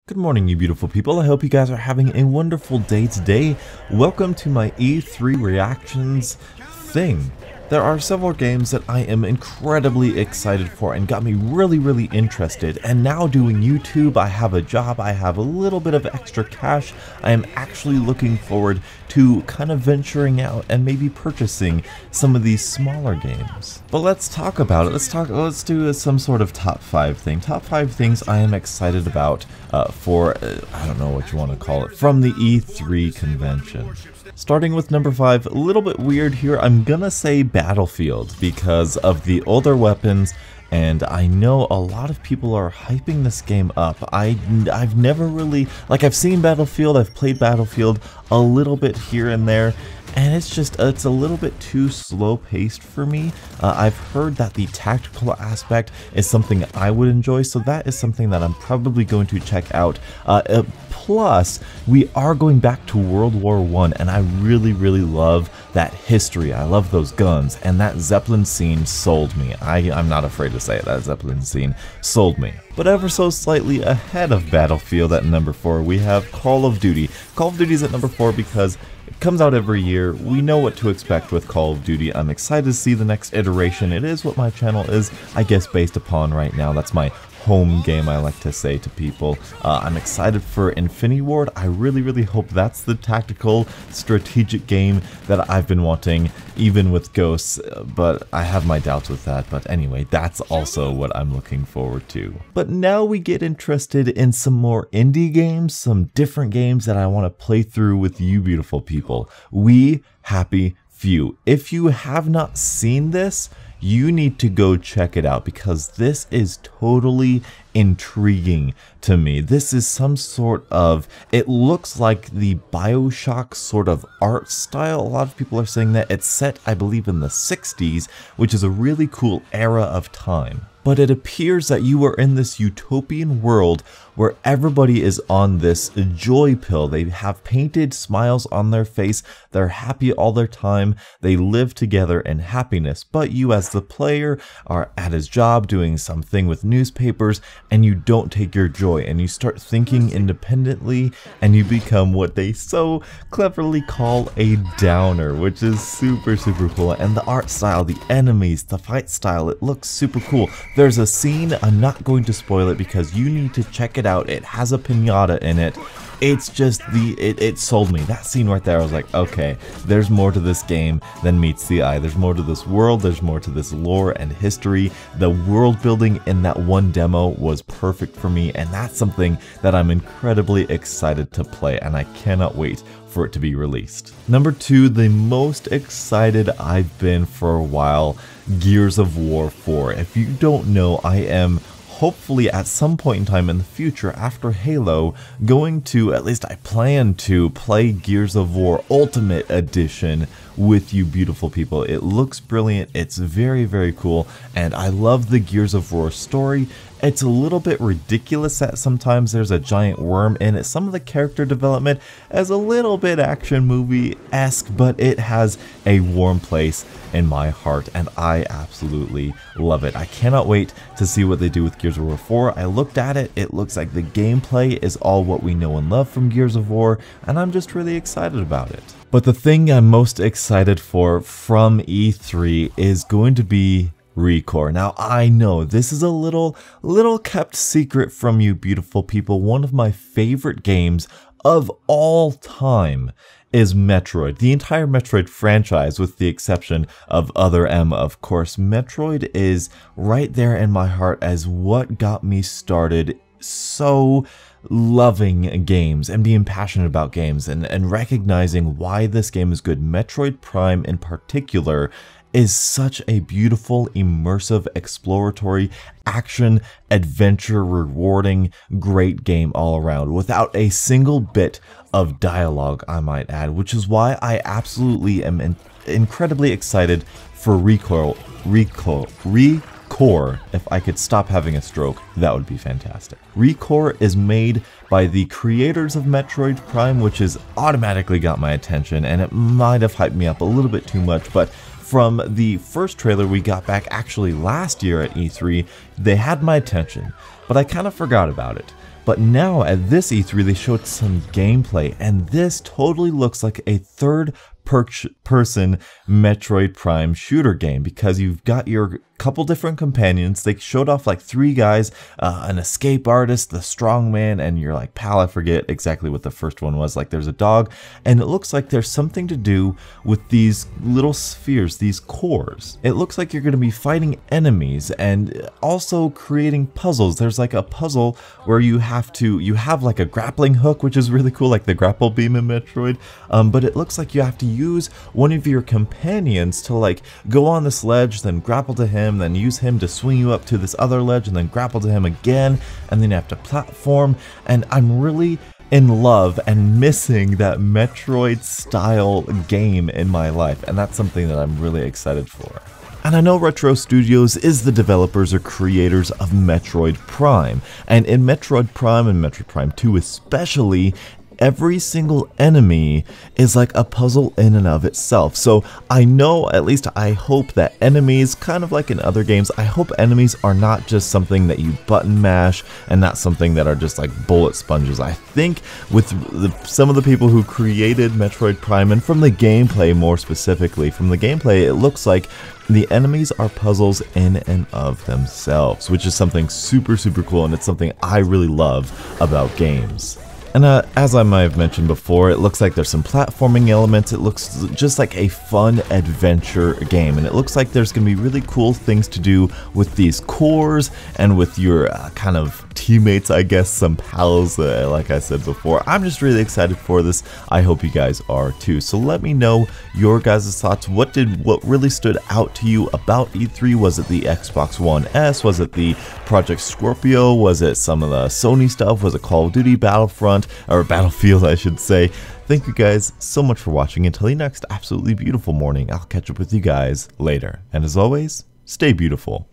Good morning, you beautiful people. I hope you guys are having a wonderful day today. Welcome to my E3 reactions thing. There are several games that I am incredibly excited for and got me really interested, and now doing YouTube, I have a job, I have a little bit of extra cash. I am actually looking forward to kind of venturing out and maybe purchasing some of these smaller games. But let's talk about it. Let's do some sort of top 5 thing. Top 5 things I am excited about for I don't know what you want to call it, from the E3 convention. Starting with number 5, a little bit weird here, I'm gonna say Battlefield because of the older weapons, and I know a lot of people are hyping this game up. I've never really, I've seen Battlefield, I've played Battlefield a little bit here and there, and it's a little bit too slow paced for me. I've heard that the tactical aspect is something I would enjoy, so that is something that I'm probably going to check out. Plus, we are going back to World War I, and I really love that history. I love those guns, and that Zeppelin scene sold me. I'm not afraid to say it, that Zeppelin scene sold me. But ever so slightly ahead of Battlefield at number 4, we have Call of Duty. Call of Duty is at number 4 because it comes out every year. We know what to expect with Call of Duty. I'm excited to see the next iteration. It is what my channel is, I guess, based upon right now. That's my home game, I like to say to people. I'm excited for Infinity Ward. I really hope that's the tactical strategic game that I've been wanting, even with Ghosts, but I have my doubts with that. But anyway, that's also what I'm looking forward to. But now we get interested in some more indie games, some different games that I want to play through with you beautiful people. We Happy Few. If you have not seen this, you need to go check it out because this is totally intriguing to me. This is some sort of, it looks like the BioShock sort of art style. A lot of people are saying that it's set, I believe, in the 60s, which is a really cool era of time. But it appears that you are in this utopian world where everybody is on this joy pill. They have painted smiles on their face, they're happy all their time, they live together in happiness. But you as the player are at his job doing something with newspapers, and you don't take your joy, and you start thinking independently, and you become what they so cleverly call a downer, which is super cool. And the art style, the enemies, the fight style, it looks super cool. There's a scene, I'm not going to spoil it because you need to check it out. It has a piñata in it. It's just it sold me. That scene right there, I was like, okay, there's more to this game than meets the eye. There's more to this world, there's more to this lore and history. The world building in that one demo was perfect for me, and that's something that I'm incredibly excited to play, and I cannot wait for it to be released. Number 2, the most excited I've been for a while, Gears of War 4. If you don't know, I am hopefully at some point in time in the future after Halo going to, at least I plan to, play Gears of War Ultimate Edition with you beautiful people. It looks brilliant, it's very cool, and I love the Gears of War story. It's a little bit ridiculous that sometimes there's a giant worm in it. Some of the character development is a little bit action movie-esque, but it has a warm place in my heart, and I absolutely love it. I cannot wait to see what they do with Gears of War 4. I looked at it, it looks like the gameplay is all what we know and love from Gears of War, and I'm just really excited about it. But the thing I'm most excited for from E3 is going to be ReCore. Now, I know this is a little kept secret from you beautiful people. One of my favorite games of all time is Metroid. The entire Metroid franchise, with the exception of Other M, of course. Metroid is right there in my heart as what got me started so loving games and being passionate about games and recognizing why this game is good. Metroid Prime in particular is such a beautiful, immersive, exploratory, action, adventure, rewarding, great game all around, without a single bit of dialogue, I might add, which is why I absolutely am incredibly excited for ReCore. If I could stop having a stroke, that would be fantastic. ReCore is made by the creators of Metroid Prime, which has automatically got my attention, and it might have hyped me up a little bit too much, but from the first trailer we got back actually last year at E3, they had my attention, but I kind of forgot about it. But now at this E3 they showed some gameplay, and this totally looks like a third-person Metroid Prime shooter game, because you've got your couple different companions. They showed off like 3 guys, an escape artist, the strongman, and your like pal. I forget exactly what the first one was. Like there's a dog, and it looks like there's something to do with these little spheres, these cores. It looks like you're going to be fighting enemies and also creating puzzles. There's like a puzzle where you have like a grappling hook, which is really cool, like the grapple beam in Metroid, but it looks like you have to use one of your companions to like go on this ledge, then grapple to him, then use him to swing you up to this other ledge, and then grapple to him again, and then you have to platform. And I'm really in love and missing that Metroid style game in my life, and that's something that I'm really excited for. And I know Retro Studios is the developers or creators of Metroid Prime, and in Metroid Prime and Metroid Prime 2 especially, every single enemy is like a puzzle in and of itself. So I know, at least I hope, that enemies, kind of like in other games, I hope enemies are not just something that you button mash and not something that are just like bullet sponges. I think with some of the people who created Metroid Prime, and from the gameplay more specifically, from the gameplay it looks like the enemies are puzzles in and of themselves, which is something super cool, and it's something I really love about games. And as I might have mentioned before, it looks like there's some platforming elements. It looks just like a fun adventure game, and it looks like there's going to be really cool things to do with these cores and with your kind of teammates, I guess, some pals, like I said before. I'm just really excited for this. I hope you guys are too. So let me know your guys' thoughts. What really stood out to you about E3? Was it the Xbox One S? Was it the Project Scorpio? Was it some of the Sony stuff? Was it Call of Duty, Battlefront, or Battlefield, I should say? Thank you guys so much for watching. Until the next absolutely beautiful morning, I'll catch up with you guys later. And as always, stay beautiful.